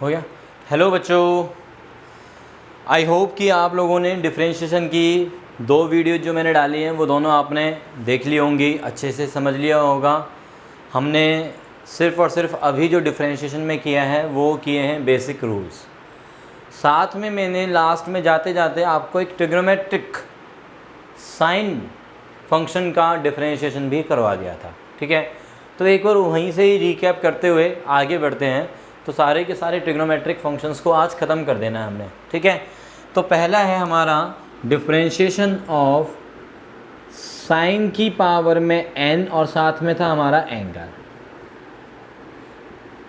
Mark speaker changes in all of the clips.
Speaker 1: हो गया। हेलो बच्चों, आई होप कि आप लोगों ने डिफरेंशिएशन की 2 वीडियो जो मैंने डाली हैं वो दोनों आपने देख ली होंगी, अच्छे से समझ लिया होगा। हमने सिर्फ़ और सिर्फ अभी जो डिफरेंशिएशन में किया है वो किए हैं बेसिक रूल्स। साथ में मैंने लास्ट में जाते जाते आपको एक ट्रिग्नोमेट्रिक साइन फंक्शन का डिफरेंशिएशन भी करवा दिया था। ठीक है, तो एक बार वहीं से ही रिकैप करते हुए आगे बढ़ते हैं। तो सारे के सारे ट्रिग्नोमेट्रिक फंक्शंस को आज ख़त्म कर देना है हमने। ठीक है, तो पहला है हमारा डिफरेंशिएशन ऑफ साइन की पावर में n और साथ में था हमारा एंगल।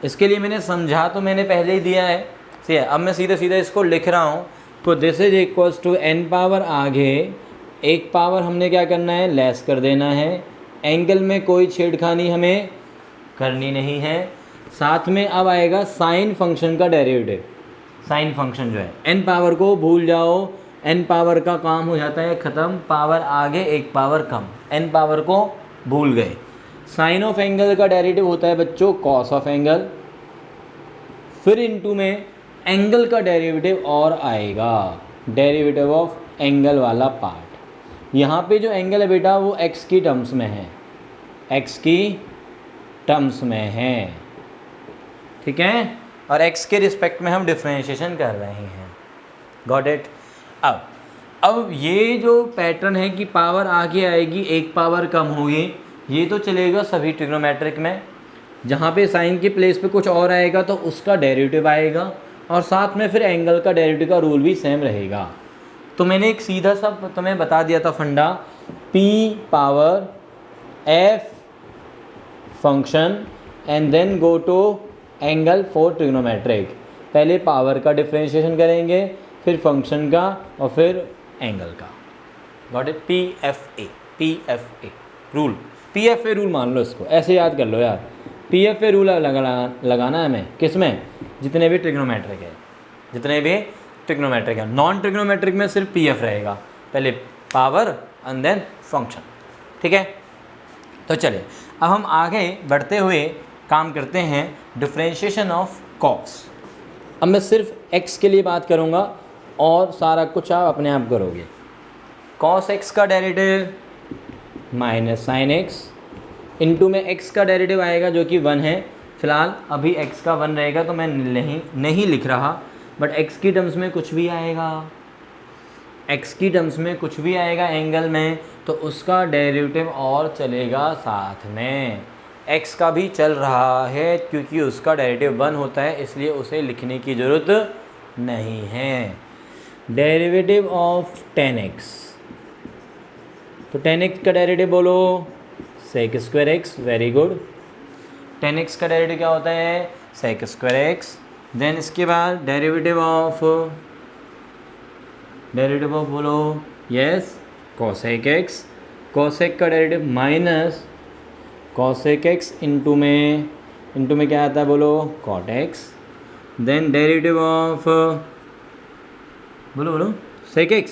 Speaker 1: इसके लिए मैंने समझा तो मैंने पहले ही दिया है, ठीक है। अब मैं सीधे सीधे इसको लिख रहा हूँ। तो this is equals to n power आगे एक पावर हमने क्या करना है, लेस कर देना है। एंगल में कोई छेड़खानी हमें करनी नहीं है। साथ में अब आएगा साइन फंक्शन का डेरिवेटिव। साइन फंक्शन जो है n पावर को भूल जाओ, n पावर का काम हो जाता है ख़त्म, पावर आगे एक पावर कम, n पावर को भूल गए। साइन ऑफ एंगल का डेरिवेटिव होता है बच्चों कॉस ऑफ एंगल, फिर इनटू में एंगल का डेरिवेटिव और आएगा डेरिवेटिव ऑफ एंगल वाला पार्ट। यहाँ पे जो एंगल है बेटा वो x की टर्म्स में है, x की टर्म्स में है, ठीक है, और x के रिस्पेक्ट में हम डिफरेंशिएशन कर रहे हैं। Got it. अब ये जो पैटर्न है कि पावर आगे आएगी एक पावर कम होगी, ये तो चलेगा सभी ट्रिग्नोमेट्रिक में। जहाँ पे साइन की प्लेस पे कुछ और आएगा तो उसका डेरिवेटिव आएगा, और साथ में फिर एंगल का डेरिवेटिव का रूल भी सेम रहेगा। तो मैंने एक सीधा सा तुम्हें बता दिया था फंडा, p power f function and then go to angle for trigonometric. पहले पावर का डिफरेंशिएशन करेंगे, फिर फंक्शन का, और फिर एंगल का। Got it. PFA rule, PFA rule मान लो इसको, ऐसे याद कर लो यार। PFA रूल लगाना है हमें किस में, जितने भी ट्रिग्नोमेट्रिक है, जितने भी ट्रिग्नोमेट्रिक है। नॉन ट्रिग्नोमेट्रिक में सिर्फ PF रहेगा, पहले पावर एंड देन फंक्शन। ठीक है, तो चलिए अब हम आगे बढ़ते हुए काम करते हैं डिफरेंशिएशन ऑफ कॉस। अब मैं सिर्फ x के लिए बात करूँगा और सारा कुछ आप अपने आप करोगे। कॉस x का derivative minus sine x into में x का डेरिवेटिव आएगा जो कि 1 है। फ़िलहाल अभी x का 1 रहेगा तो मैं नहीं लिख रहा, बट x की टर्म्स में कुछ भी आएगा, x की टर्म्स में कुछ भी आएगा एंगल में, तो उसका डेरिवेटिव और चलेगा साथ में। x का भी चल रहा है क्योंकि उसका डेरिवेटिव 1 होता है, इसलिए उसे लिखने की ज़रूरत नहीं है। डेरिवेटिव ऑफ 10x, तो 10x का डेरिवेटिव बोलो sec square x। Very good. 10x का डेरिवेटिव क्या होता है, sec स्क्वायर x। देन इसके बाद डेरिवेटिव ऑफ बोलो यस cosec x। cosec का derivative minus cosec x into में क्या आता है बोलो cot x। Then derivative of बोलो sec x।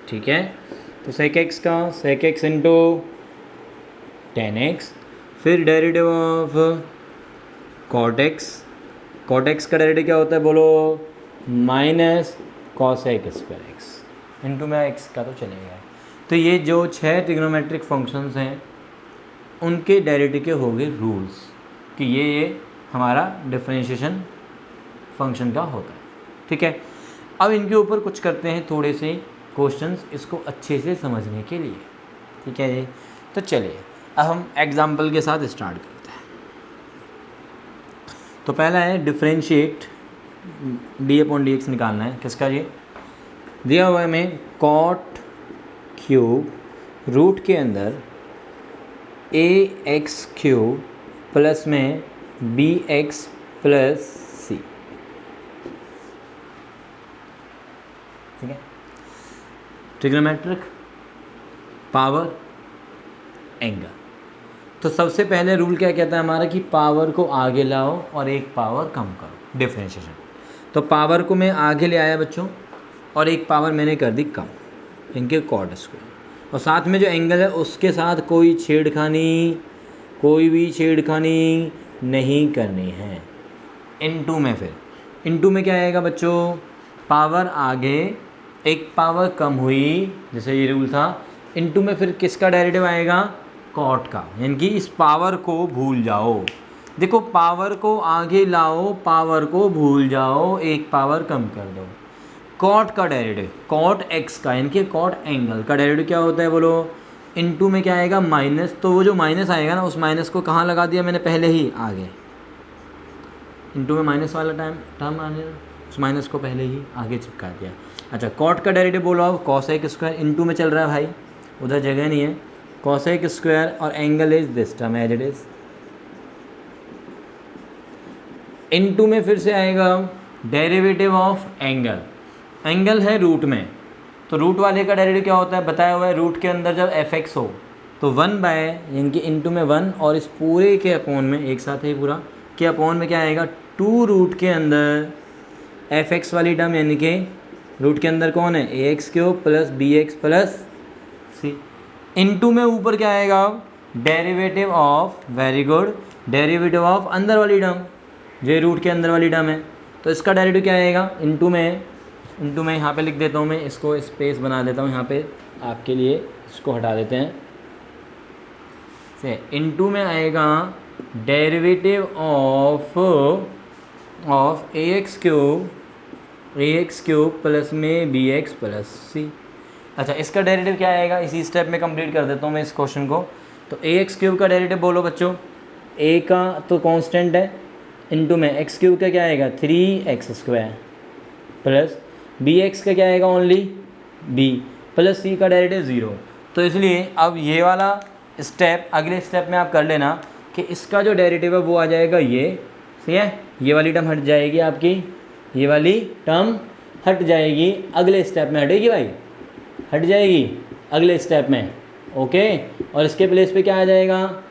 Speaker 1: ठीक है, तो sec x का sec x इंटू 10x, फिर derivative of cot x। cot x का डेरिवेटिव क्या होता है बोलो minus cosec square x into में x का तो चलेगा। तो ये जो 6 ट्रिग्नोमेट्रिक फंक्शंस हैं उनके डेरिवेटिव के हो गए रूल्स कि ये हमारा डिफरेंशिएशन फंक्शन का होता है। ठीक है, अब इनके ऊपर कुछ करते हैं थोड़े से क्वेश्चंस इसको अच्छे से समझने के लिए। ठीक है जी, तो चलिए अब हम एग्जाम्पल के साथ स्टार्ट करते हैं। तो पहला है डिफरेंशिएट d/dx निकालना है। किसका जी, दिया हुआ है हमें cot क्यूब रूट के अंदर ax क्यूब प्लस में bx प्लस c। ठीक है, ट्रिग्नोमेट्रिक पावर एंगल। तो सबसे पहले रूल क्या कहता है हमारा कि पावर को आगे लाओ और एक पावर कम करो, डिफरेंशिएशन। तो पावर को मैं आगे ले आया बच्चों और एक पावर मैंने कर दी कम, इनके कॉट स्क्वायर, और साथ में जो एंगल है उसके साथ कोई भी छेड़खानी नहीं करनी है। इनटू में फिर इनटू में क्या आएगा बच्चों, पावर आगे एक पावर कम हुई, जैसे ये रूल था। इनटू में फिर किसका डेरिवेटिव आएगा, कॉट का, यानी कि इस पावर को भूल जाओ। देखो पावर को आगे लाओ, पावर को भूल जाओ, एक पावर कम कर दो। कॉट का डेरिवेटिव, कॉट एक्स का यानी कि कॉट एंगल का डेरिवेटिव क्या होता है बोलो, इनटू में क्या आएगा माइनस, तो वो जो माइनस आएगा ना, उस माइनस को कहाँ लगा दिया मैंने पहले ही आगे, इनटू में माइनस वाला टर्म आने, उस माइनस को पहले ही आगे चिपका दिया। अच्छा कॉट का डेरिवेटिव बोलो अब, कॉसेक स्क्वायर, इनटू में चल रहा है भाई, उधर जगह नहीं है, कॉसेक स्क्वायर और angle is this term as it is. Into में फिर से आएगा डेरिवेटिव ऑफ एंगल, एंगल है रूट में, तो रूट वाले का डेरिवेटिव क्या होता है बताया हुआ है, रूट के अंदर जब एफ एक्स हो तो 1 बाय यानी कि इनटू में 1, और इस पूरे के अपॉन में, एक साथ है पूरा के अपॉन में क्या आएगा 2 रूट के अंदर एफ एक्स वाली टर्म, यानी कि रूट के अंदर कौन है a x cube plus b x plus c. Into में ऊपर क्या आएगा derivative of, very good, derivative of अंदर वाली टर्म, जो रूट के अंदर वाली टर्म है, तो इसका डेरिवेटिव क्या आएगा इनटू में यहाँ पे लिख देता हूँ मैं, इसको स्पेस बना देता हूँ यहाँ पे आपके लिए, इसको हटा देते हैं से। इनटू में आएगा derivative of A x cube plus में बी एक्स प्लस सी। अच्छा इसका डेरिवेटिव क्या आएगा, इसी स्टेप में कंप्लीट कर देता हूँ मैं इस क्वेश्चन को। तो ए एक्स क्यूब का डेरिवेटिव बोलो बच्चों, ए का तो कांस्टेंट है, इनटू में एक्स क्यूब का क्या आएगा 3x square plus b x का क्या आएगा ओनली बी प्लस सी का डेरिवेटिव 0। तो इसलिए अब ये वाला स्टेप अगले स्टेप में आप कर लेना कि इसका जो डेरिवेटिव है वो आ जाएगा ये, सही है, ये वाली टर्म हट जाएगी आपकी, ये वाली टर्म हट जाएगी, अगले स्टेप में हटेगी भाई, हट जाएगी अगले स्टेप में, ओके। और इसके प्लेस पे क्या आ जाएगा,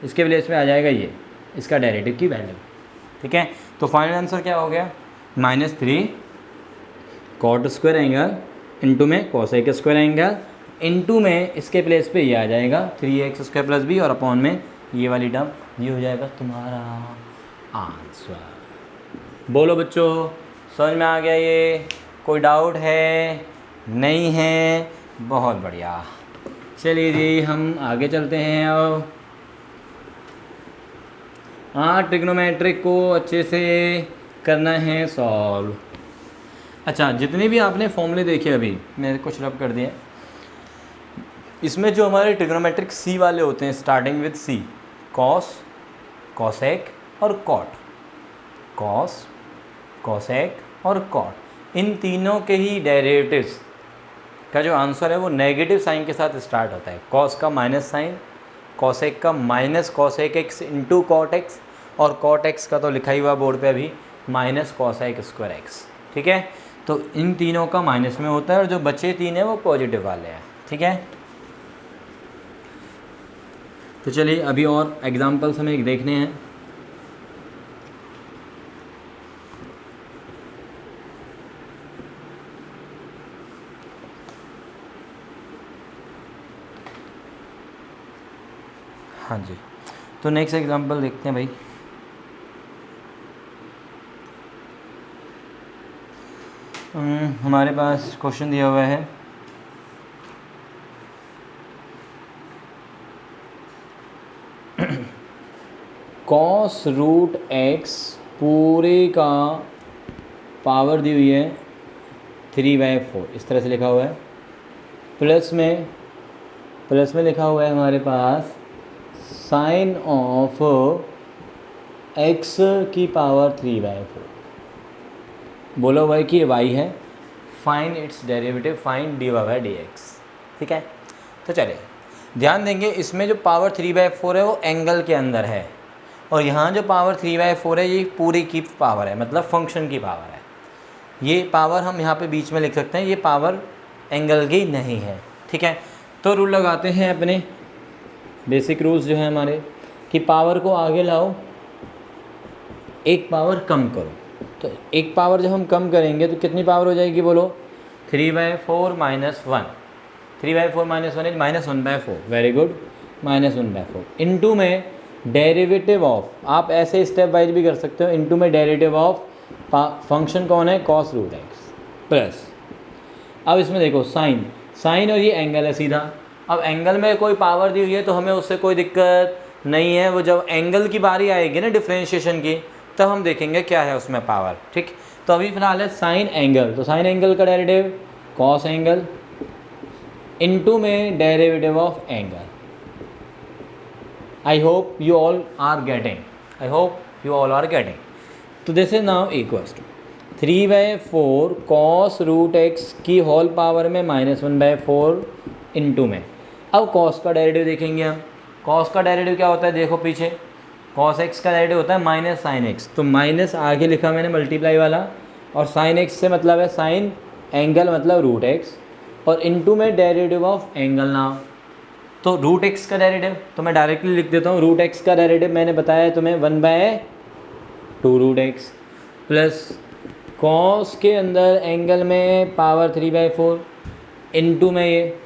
Speaker 1: इसके प्लेस पे आ जाएगा ये, इसका डेरिवेटिव की वैल्यू, ठीक है। तो फाइनल आंसर क्या हो गया -3 कॉट स्क्वायर एंगल इनटू में कोसेक स्क्वायर एंगल, इनटू में इसके प्लेस पे ये आ जाएगा 3x स्क्वायर प्लस बी, और अपॉन में ये वाली टर्म, ये हो जाएगा तुम्हारा आंसर। बोलो बच्चों समझ में आ गया ये, कोई डाउट है नहीं है, बहुत बढ़िया। चलिए जी हम आगे चलते हैं अब। हाँ ट्रिग्नोमेट्रिक को अच्छे से करना है सॉल्व। अच्छा जितने भी आपने फॉर्मूले देखे अभी मैंने कुछ रब कर दिए, इसमें जो हमारे ट्रिग्नोमेट्रिक सी वाले होते हैं starting with C, cos, cosec और कॉट, कॉस, कॉसेक और कॉट, इन तीनों के ही डेरिवेटिव्स का जो आंसर है वो नेगेटिव साइन के साथ स्टार्ट होता है। कॉस का माइनस साइन, कॉसेक का minus cosec x into cot x, और कॉट एक्स का तो लिखा ही हुआ बोर्ड पे अभी माइनस कॉसेक स्क्वायर एक्स, ठीक है। तो इन तीनों का माइनस में होता है, और जो बचे 3 हैं वो पॉजिटिव वाले हैं, ठीक है। तो चलिए अभी और एग्जांपल्स हमें एक देखने हैं। हाँ जी, तो नेक्स्ट एग्जांपल देखते हैं भाई। हमारे पास क्वेश्चन दिया हुआ है कॉस रूट एक्स पूरे का पावर दी हुई है 3/4, इस तरह से लिखा हुआ है। प्लस में लिखा हुआ है हमारे पास साइन ऑफ एक्स की पावर 3/4। बोलो भाई कि ये y है, find its derivative, find dy/dx, ठीक है। तो चलिए ध्यान देंगे, इसमें जो पावर 3/4 है वो एंगल के अंदर है, और यहाँ जो पावर 3/4 है ये पूरी की पावर है, मतलब फंक्शन की पावर है। ये पावर हम यहाँ पे बीच में लिख सकते हैं, ये पावर एंगल की नहीं है, ठीक है। तो रूल लगाते हैं अपने बेसिक रूल्स जो है हमारे, कि पावर को आगे लाओ, एक पावर कम करो। तो एक पावर जब हम कम करेंगे तो कितनी पावर हो जाएगी बोलो, 3/4 - 1, 3/4 - 1 इज -1/4, वेरी गुड, -1/4 इनटू में डेरिवेटिव ऑफ, आप ऐसे स्टेप वाइज भी कर सकते हो, इनटू में डेरिवेटिव ऑफ फंक्शन कौन है, कॉस रूट एक्स प्लस, अब इसमें देखो साइन, साइन और ये एंगल है सीधा। अब एंगल में कोई पावर दी हुई है तो हमें उससे कोई दिक्कत नहीं है, वो जब एंगल की बारी आएगी ना डिफ्रेंशिएशन की, तब हम देखेंगे क्या है उसमें पावर। ठीक, तो अभी फिलहाल है साइन एंगल, तो साइन एंगल का डेरिवेटिव कॉस एंगल इनटू में derivative of angle. I hope you all are getting, I hope you all are getting. तो this is now equals to 3/4 cos root x की whole power में -1/4 into में। अब cos का derivative देखेंगे हम। Cos का डेरिवेटिव क्या होता है, देखो पीछे, कॉस एक्स का डेरिवेटिव होता है माइनस साइन एक्स, तो माइनस आगे लिखा मैंने मल्टीप्लाई वाला, और साइन एक्स से मतलब है साइन एंगल मतलब रूट एक्स, और इनटू में डेरिवेटिव ऑफ एंगल नाउ। तो रूट एक्स का डेरिवेटिव तो मैं डायरेक्टली लिख देता हूँ, रूट एक्स का डेरिवेटिव मैंने बताया तुम्हें 1/2 रूट एक्स प्लस कॉस के अंदर एंगल में पावर 3/4 इनटू में ये।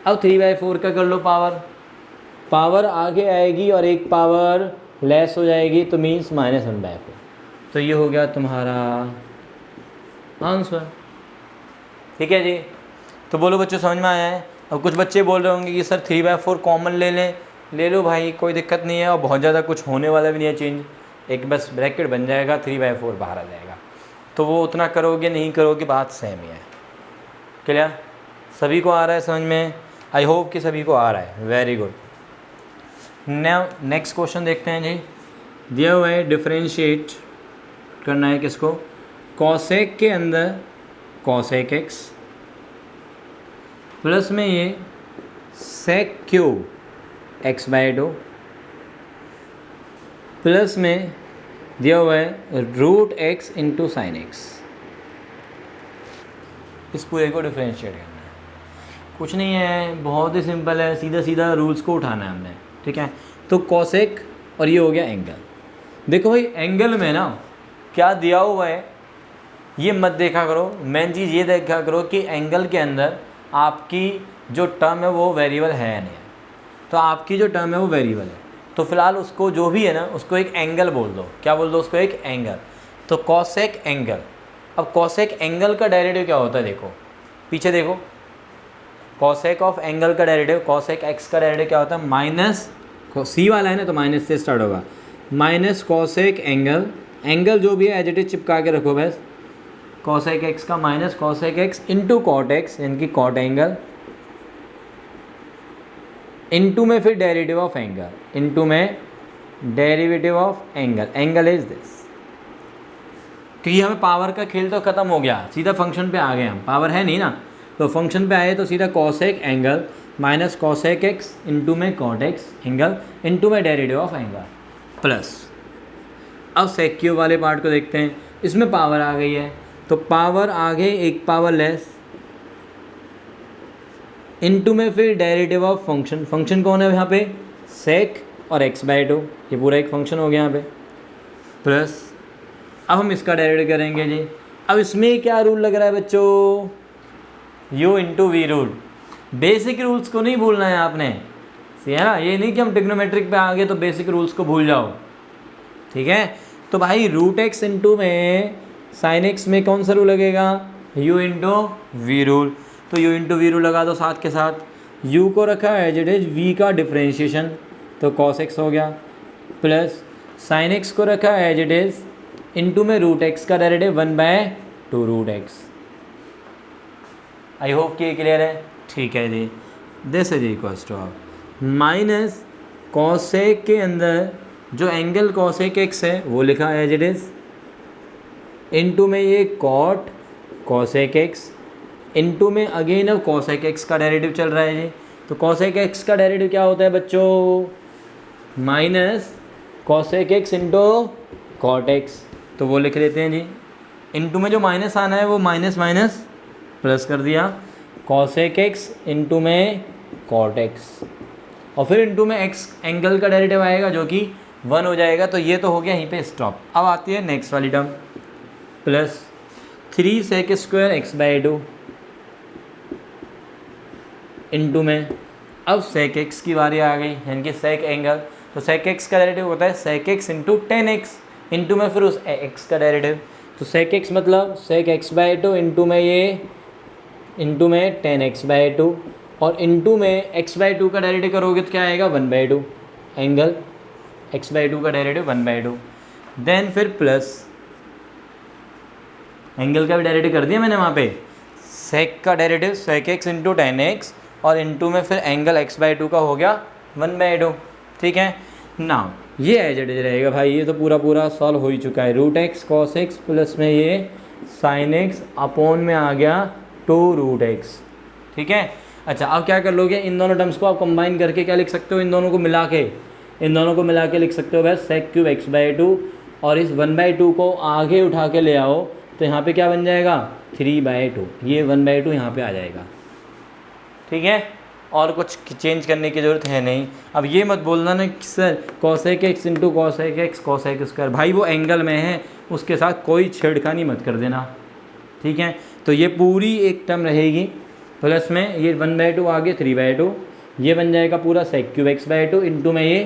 Speaker 1: अब 3/4 का कर लो पावर, पावर आगे आएगी और एक पावर लेस हो जाएगी, तो मीन्स -1/4। तो ये हो गया तुम्हारा आंसर। ठीक है जी, तो बोलो बच्चों समझ में आया है। अब कुछ बच्चे बोल रहे होंगे कि सर 3/4 कॉमन ले लें, ले लो भाई, कोई दिक्कत नहीं है, और बहुत ज़्यादा कुछ होने वाला भी नहीं है चेंज, एक बस ब्रैकेट बन जाएगा, 3/4 बाहर आ जाएगा, तो वो उतना करोगे नहीं करोगे बात सेम ही है। क्लियर, सभी को आ रहा है समझ में? आई होप कि सभी को आ रहा है, वेरी गुड। नेक्स्ट क्वेश्चन देखते हैं जी। दिया हुआ है डिफरेंशिएट करना है किसको, कॉसेक के अंदर कॉसेक एक्स प्लस में ये सेक क्यूब x/2 प्लस में दिया हुआ है root x into sine x. इस पूरे को डिफरेंशिएट करना है, कुछ नहीं है, बहुत ही सिंपल है, सीधा सीधा रूल्स को उठाना है हमने। ठीक है, तो कॉसेक और ये हो गया एंगल। देखो भाई एंगल में ना क्या दिया हुआ है ये मत देखा करो, मेन चीज़ ये देखा करो कि एंगल के अंदर आपकी जो टर्म है वो वेरिएबल है या नहीं है। तो आपकी जो टर्म है वो वेरिएबल है, तो फिलहाल उसको जो भी है ना उसको एक एंगल बोल दो। क्या बोल दो उसको, एक एंगल। तो कॉसेक एंगल। अब कॉसेक एंगल का डेरिवेटिव क्या होता है, देखो पीछे देखो, कॉसेक ऑफ एंगल का डेरिवेटिव, कॉसेक एक्स का डेरिवेटिव क्या होता है, माइनस, सी वाला है ना तो माइनस से स्टार्ट होगा, माइनस कॉसेक एंगल, एंगल जो भी है एज इट इज चिपका के रखो बस, कॉसेक एक्स का minus cosec x into cot x यानी कि कॉट एंगल, इनटू में फिर डेरिवेटिव ऑफ एंगल, इनटू में derivative of angle, angle is this. क्योंकि हमें पावर का खेल तो ख़त्म हो गया, सीधा फंक्शन पे आ गए हम, पावर है नहीं ना, तो फंक्शन पे आए तो सीधा cosec angle minus cosec x into में कॉट एक्स एंगल इंटू में डेरिवेटिव ऑफ एंगल प्लस। अब सेक क्यूब वाले पार्ट को देखते हैं, इसमें पावर आ गई है तो पावर आगे एक पावर लेस इनटू में फिर डेरिवेटिव ऑफ फंक्शन, फंक्शन कौन है यहाँ पे, सेक और x/2, ये पूरा एक फंक्शन हो गया यहाँ पे प्लस। अब हम इसका डेरिवेटिव करेंगे जी। अब इसमें क्या रूल लग रहा है बच्चों, u into V rule. Basic rules को नहीं भूलना है आपने, सही है ना, ये नहीं कि हम ट्रिग्नोमेट्रिक पे आ गए तो बेसिक रूल्स को भूल जाओ। ठीक है, तो भाई रूट एक्स इंटू में साइन एक्स में कौन सा रूल लगेगा, u इंटू वी रूल। तो u इंटू वी रूल लगा दो साथ के साथ, u को रखा है एज इट इज v का डिफ्रेंशिएशन तो cos x हो गया प्लस साइन x को रखा है एज इट इज इंटू में रूट एक्स का derivative 1/2 root x. I hope कि ये क्लियर है। ठीक है जी, this is equals to of minus cosec के अंदर जो एंगल कॉसेक एक्स है वो लिखा है एज इट इज इनटू में ये कॉट कॉसेक एक्स इनटू में अगेन अब कॉसेक एक्स का डेरिवेटिव चल रहा है जी। तो कॉसेक एक्स का डेरिवेटिव क्या होता है बच्चों, minus cosec x into cot x, तो वो लिख लेते हैं जी। इनटू में जो माइनस आना है वो माइनस माइनस प्लस कर दिया, कॉसेक एक्स इंटू में कॉट एक्स, और फिर इनटू में एक्स एंगल का डेरिवेटिव आएगा जो कि 1 हो जाएगा। तो ये तो हो गया यहीं पे स्टॉप। अब आती है नेक्स्ट वाली term plus 3 sec square x/2 into में अब सेक एक्स की बारी आ गई यानी कि सेक एंगल। तो सेक एक्स का डेरिवेटिव होता है सेक एक्स इंटू 10x इंटू में फिर उस एक्स का डेरिवेटिव। तो सेक एक्स मतलब sec x by two into में ये इंटू में टेन एक्स बाई टू, और इंटू में एक्स बाई टू का डेरिवेटिव करोगे तो क्या आएगा 1/2 एंगल एक्स बाई टू का डेरिवेटिव 1/2। देन फिर प्लस एंगल का भी डेरिवेटिव कर दिया मैंने वहाँ पे, सेक का derivative sec x into tan x, और इंटू में फिर एंगल एक्स बाई टू का हो गया 1/2। ठीक है ना, ये एज इट इज रहेगा भाई, ये तो पूरा सॉल्व हो ही चुका है। Root x cos x plus में ये साइन एक्स अपॉन में आ गया 2 रूट एक्स। ठीक है, अच्छा अब क्या कर लोगे, इन दोनों टर्म्स को आप कंबाइन करके क्या लिख सकते हो, इन दोनों को मिला के लिख सकते हो बस sec cube x by two, और इस 1/2 को आगे उठा के ले आओ तो यहाँ पे क्या बन जाएगा 3/2, ये 1/2 यहाँ पे आ जाएगा। ठीक है, और कुछ चेंज करने की ज़रूरत है नहीं। अब ये मत बोलना ना कि sir cosec x into cosec x cosec square, भाई वो एंगल में है, उसके साथ कोई छेड़खानी मत कर देना। ठीक है, तो ये पूरी एक टर्म रहेगी प्लस में ये 1/2 आगे 3/2, ये बन जाएगा पूरा sec cube x by two into में ये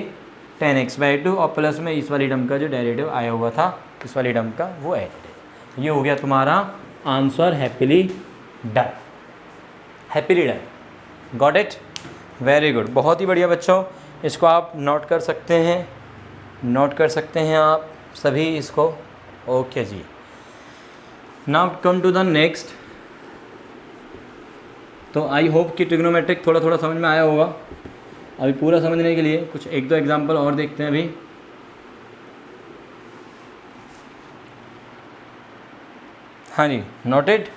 Speaker 1: 10x बाई टू, और प्लस में इस वाली टर्म का जो डेरिवेटिव आया हुआ था इस वाली टर्म का वो है। ये हो गया तुम्हारा answer, happily done, happily done. Got it, very good, बहुत ही बढ़िया बच्चों। इसको आप नोट कर सकते हैं आप सभी इसको। ओके जी, now come to the next. तो आई होप कि ट्रिग्नोमेट्रिक थोड़ा समझ में आया होगा। अभी पूरा समझने के लिए कुछ 1-2 एग्जाम्पल और देखते हैं अभी। हाँ जी, नोटेड।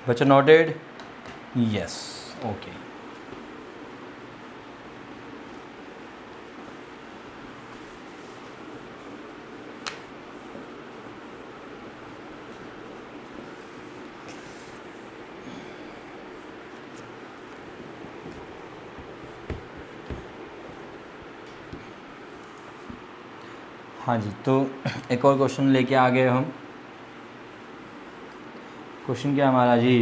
Speaker 1: बच्चों नोटेड, यस, ओके। हाँ जी, तो एक और क्वेश्चन लेके आ गए हम। क्वेश्चन क्या हमारा जी,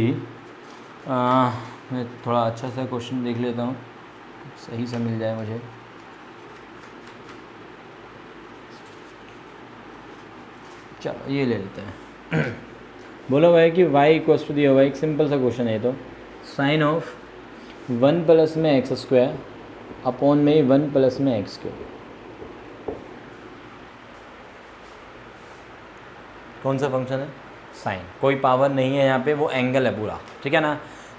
Speaker 1: मैं थोड़ा अच्छा सा क्वेश्चन देख लेता हूँ, सही से मिल जाए मुझे। चलो ये ले लेते हैं। बोलो भाई कि y इक्वल्स टू दिया हुआ, एक सिंपल सा क्वेश्चन है। तो साइन ऑफ 1 प्लस में एक्स स्क्वायर अपॉन में 1 प्लस में एक्स क्यूब, कौन सा फंक्शन है, साइन, कोई पावर नहीं है यहाँ पे, वो एंगल है पूरा। ठीक है ना,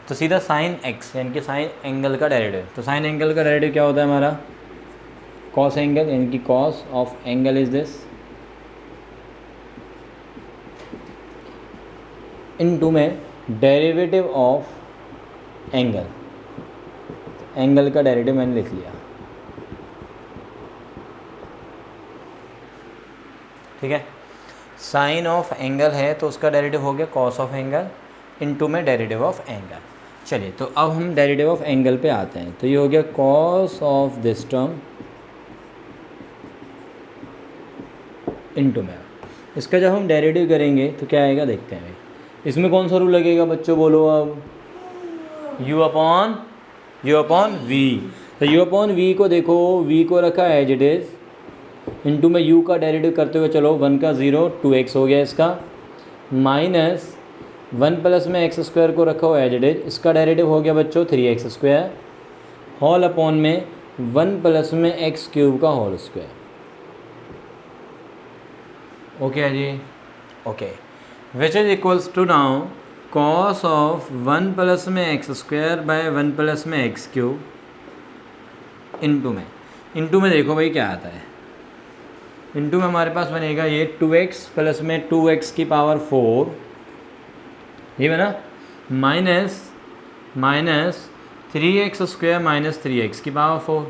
Speaker 1: तो सीधा साइन एक्स यानी कि साइन एंगल का डेरिवेटिव। तो साइन एंगल का डेरिवेटिव क्या होता है हमारा, कॉस एंगल, यानी कि cos of angle is this into में डेरिवेटिव ऑफ एंगल, एंगल का डेरिवेटिव मैंने लिख लिया। ठीक है, साइन ऑफ एंगल है तो उसका डेरिवेटिव हो गया कॉस ऑफ एंगल इनटू में डेरिवेटिव ऑफ एंगल। चलिए, तो अब हम डेरिवेटिव ऑफ एंगल पे आते हैं। तो ये हो गया cos of this term into में, इसका जब हम डेरिवेटिव करेंगे तो क्या आएगा देखते हैं। इसमें कौन सा रूल लगेगा बच्चों, बोलो अब, u अपॉन वी। तो u अपॉन वी को देखो, v को रखा है एज इट इज़, इंटू में u का डेरिवेटिव करते हुए चलो, 1 का 0 2x हो गया इसका, माइनस 1 प्लस में एक्स स्क्वायर को रखा हुआ एज इट इज, इसका डेरिवेटिव हो गया बच्चों 3x स्क्वायर, होल अपॉन में 1 प्लस में एक्स क्यूब का होल स्क्वायर। ओके है जी, okay, which is equals to now cos of 1 plus में एक्स स्क्वायर बाय 1 प्लस में एक्स क्यूब इंटू में देखो भाई क्या आता है, इंटू में हमारे पास बनेगा ये 2x प्लस में 2x की पावर 4, ये बना, minus 3x square minus 3x की पावर 4।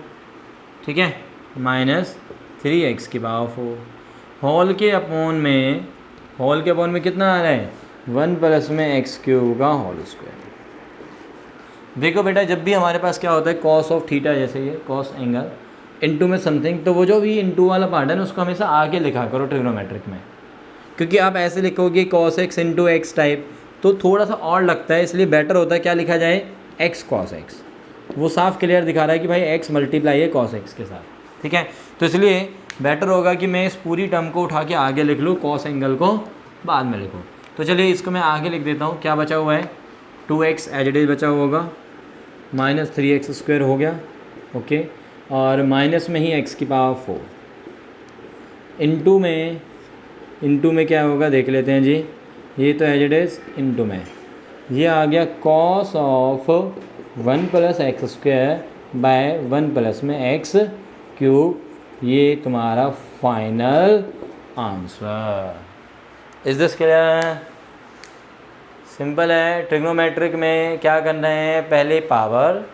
Speaker 1: ठीक है, माइनस 3x की पावर 4, होल के अपोन में कितना आ रहा है, 1 प्लस में एक्स क्यूब का होल स्क्वायर। देखो बेटा, जब भी हमारे पास क्या होता है कॉस ऑफ थीटा, जैसे ये कॉस एंगल इंटू में समथिंग, तो वो जो भी इंटू वाला पार्ट है ना उसको हमेशा आगे लिखा करो ट्रिग्नोमेट्रिक में, क्योंकि आप ऐसे लिखोगे cos x into x type तो थोड़ा सा और लगता है, इसलिए बेटर होता है क्या लिखा जाए, एक्स कॉस एक्स। वो साफ क्लियर दिखा रहा है कि भाई एक्स मल्टीप्लाई है कॉस एक्स के साथ। ठीक है। तो इसलिए बेटर होगा कि मैं इस पूरी टर्म को उठा के आगे लिख लूँ, कॉस एंगल को बाद में लिखूँ। तो चलिए इसको मैं आगे लिख देता हूँ। क्या बचा हुआ है, 2x एज इट इज बचा हुआ होगा, माइनस 3x² हो गया, ओके, और माइनस में ही x की पावर 4, इनटू में क्या होगा देख लेते हैं जी। ये तो एज इट इज इनटू में ये आ गया cos of 1 + x² bye 1 plus में x³। ये तुम्हारा final answer. Is this clear? Simple है। ट्रिग्नोमेट्रिक में क्या करना है, पहले पावर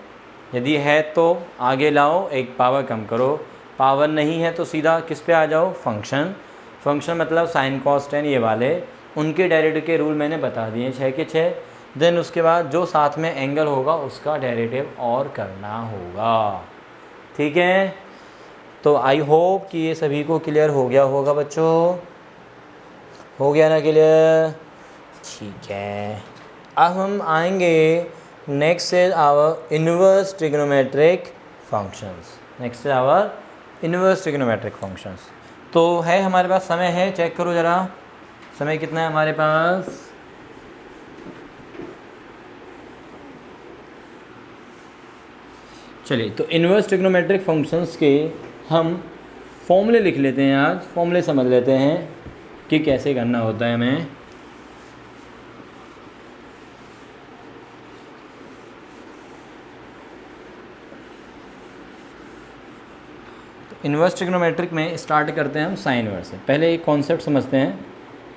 Speaker 1: यदि है तो आगे लाओ, एक पावर कम करो, पावर नहीं है तो सीधा किस पे आ जाओ, फंक्शन मतलब साइन कॉस टेन, ये वाले उनके डेरिवेटिव के रूल मैंने बता दिए 6 के 6। देन उसके बाद जो साथ में एंगल होगा उसका डेरिवेटिव और करना होगा, ठीक है। तो आई होप कि ये सभी को क्लियर हो गया होगा बच्चों, हो गया ना क्लियर? ठीक है। अब हम आएंगे next is our inverse trigonometric functions. तो है हमारे पास समय है, चेक करो ज़रा समय कितना है हमारे पास। चलिए तो इन्वर्स ट्रिग्नोमेट्रिक फंक्शंस के हम फॉर्मूले लिख लेते हैं, आज फॉर्मूले समझ लेते हैं कि कैसे करना होता है हमें। इन्वर्स ट्रिग्नोमेट्रिक में स्टार्ट करते हैं हम साइन इन्वर्स से। पहले एक कॉन्सेप्ट समझते हैं,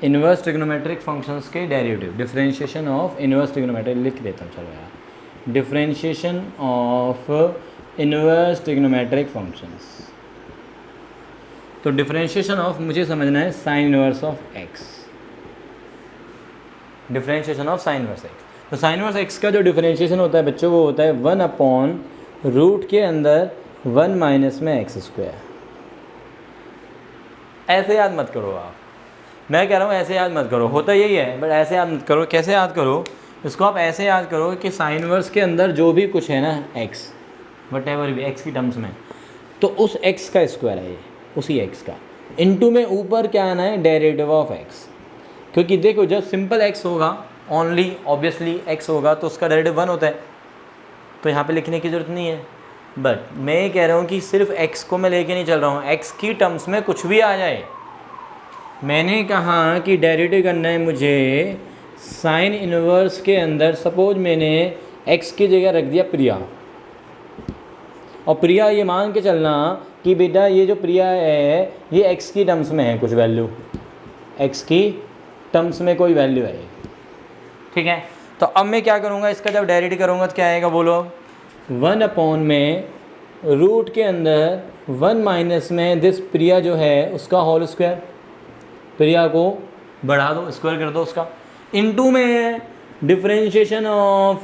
Speaker 1: इन्वर्स ट्रिग्नोमेट्रिक फंक्शंस के derivative, differentiation of inverse trigonometric लिख देता हूँ, चलो यार, differentiation of inverse trigonometric functions. तो डिफरेंशिएशन ऑफ मुझे समझना है sign inverse of x, differentiation of sine inverse x. तो साइन इन्वर्स एक्स का जो डिफरेंशिएशन होता है बच्चों वो होता है 1/रूट के अंदर 1 माइनस में x²। ऐसे याद मत करो आप, मैं कह रहा हूँ ऐसे याद मत करो, होता यही है, बट ऐसे याद मत करो। कैसे याद करो इसको, आप ऐसे याद करो कि साइन इन्वर्स के अंदर जो भी कुछ है ना x, वट एवर भी x की टर्म्स में, तो उस x का स्क्वायर है ये, उसी x का, इनटू में ऊपर क्या आना है, डेरिवेटिव ऑफ x। क्योंकि देखो जब सिंपल x होगा, ओनली ऑब्वियसली x होगा तो उसका डेरिवेटिव 1 होता है, तो यहाँ पे लिखने की ज़रूरत नहीं है। बट मैं ये कह रहा हूँ कि सिर्फ x को मैं लेके नहीं चल रहा हूँ, x की टर्म्स में कुछ भी आ जाए। मैंने कहा कि डेरिवेटिव करना है मुझे साइन इन्वर्स के अंदर, सपोज मैंने x की जगह रख दिया प्रिया, और प्रिया ये मान के चलना कि बेटा ये जो प्रिया है ये x की टर्म्स में है कुछ वैल्यू, x की टर्म्स में कोई वैल्यू है, ठीक है। तो अब मैं क्या करूँगा, इसका जब डेरिवेटिव करूँगा तो क्या आएगा बोलो, 1 में रूट के अंदर 1 माइनस में दिस प्रिया जो है उसका होल स्क्वायर, प्रिया को बढ़ा दो, स्क्वायर कर दो उसका, इनटू में डिफरेंशिएशन ऑफ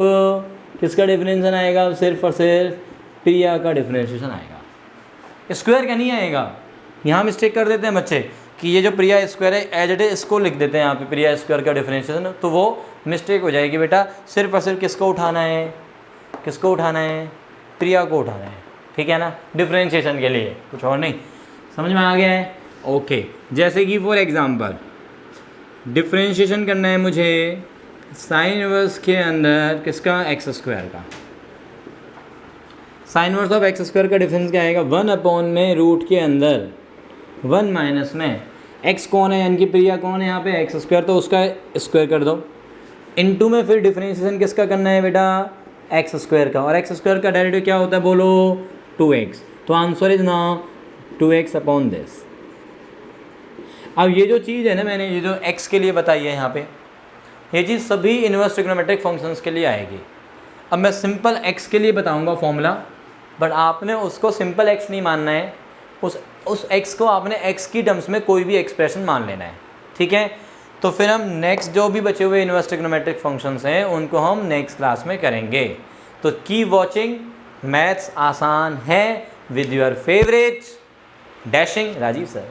Speaker 1: किसका डिफरेंशिएशन आएगा, सिर्फ और सिर्फ प्रिया का डिफरेंशिएशन आएगा, स्क्वायर का नहीं आएगा। यहाँ मिस्टेक कर देते हैं बच्चे कि ये जो प्रिया स्क्वायर है एज इट इज इसको लिख देते हैं यहाँ पे प्रिया स्क्वायर का डिफरेंशिएशन, तो वो मिस्टेक हो जाएगी बेटा। सिर्फ और सिर्फ किसको उठाना है, किसको उठाना है, प्रिया को उठाना है, ठीक है ना, डिफरेंशिएशन के लिए, कुछ और नहीं। समझ में आ गया है? ओके। जैसे कि फॉर एग्जांपल डिफरेंशिएशन करना है मुझे साइन इन्वर्स के अंदर किसका, x² का। साइन इन्वर्स ऑफ x² का डिफरेंस क्या आएगा, 1 में रूट के अंदर 1 माइनस में x कौन है, यानी कि प्रिया कौन है यहाँ पे, x², तो उसका स्क्वायर कर दो, इनटू में फिर डिफरेंशिएशन किसका करना है बेटा, x² का, और x² का डेरिवेटिव क्या होता है बोलो, 2x। तो answer is now 2x upon this. अब ये जो चीज़ है ना मैंने ये जो x के लिए बताई है यहाँ पे, ये चीज़ सभी इन्वर्स ट्रिग्नोमेट्रिक फंक्शंस के लिए आएगी। अब मैं सिंपल x के लिए बताऊँगा फॉर्मूला, बट आपने उसको सिंपल x नहीं मानना है, उस x को आपने x की टर्म्स में कोई भी एक्सप्रेशन मान लेना है, ठीक है। तो फिर हम नेक्स्ट जो भी बचे हुए इन्वर्स ट्रिग्नोमेट्रिक फंक्शंस हैं उनको हम नेक्स्ट क्लास में करेंगे। तो कीप वॉचिंग, मैथ्स आसान है with your favourite dashing Rajeev sir.